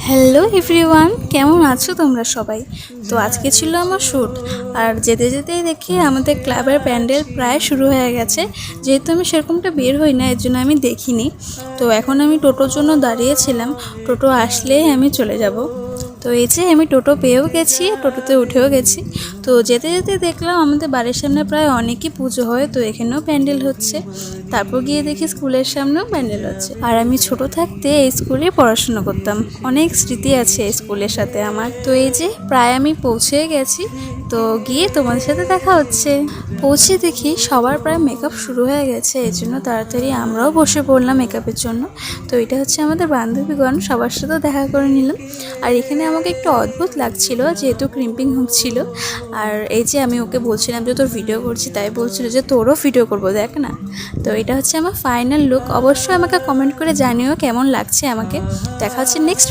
Hello everyone, কেমন আছো তোমরা সবাই? তো আজকে ছিল আমার শ্যুট, আর যেতে যেতেই দেখি আমাদের ক্লাবের প্যান্ডেল প্রায় শুরু হয়ে গেছে। যেহেতু আমি সেরকমটা বের হই না, এর জন্য আমি দেখিনি। তো এখন আমি টোটোর জন্য দাঁড়িয়েছিলাম, টোটো আসলেই আমি চলে যাব। তো এই যে আমি টোটো পেয়েও গেছি, টোটোতে উঠেও গেছি। তো যেতে যেতে দেখলাম আমাদের বাড়ির সামনে প্রায় অনেকই পুজো হয়, তো এখানেও প্যান্ডেল হচ্ছে। তারপর গিয়ে দেখি স্কুলের সামনেও প্যান্ডেল হচ্ছে। আর আমি ছোট থাকতে এই স্কুলে পড়াশোনা করতাম, অনেক স্মৃতি আছে এই স্কুলের সাথে আমার। তো এই যে প্রায় আমি পৌঁছে গেছি, তো গিয়ে তোমাদের সাথে দেখা হচ্ছে। পৌঁছে দেখি সবার প্রায় মেকআপ শুরু হয়ে গেছে, এই জন্য তাড়াতাড়ি আমরাও বসে পড়লাম মেকআপের জন্য। তো এটা হচ্ছে আমাদের বান্ধবীগণ, সবার সাথেও দেখা করে নিলাম। আর এখানে আমাকে একটু অদ্ভুত লাগছিল, যেহেতু ক্রিম্পিং হচ্ছিল। আর এই যে আমি ওকে বলছিলাম যে তোর ভিডিও করছি, তাই বলছিল যে তোরও ভিডিও করবো, দেখ না। তো এটা হচ্ছে আমার ফাইনাল লুক। অবশ্যই আমাকে কমেন্ট করে জানিও কেমন লাগছে আমাকে। দেখা হচ্ছে নেক্সট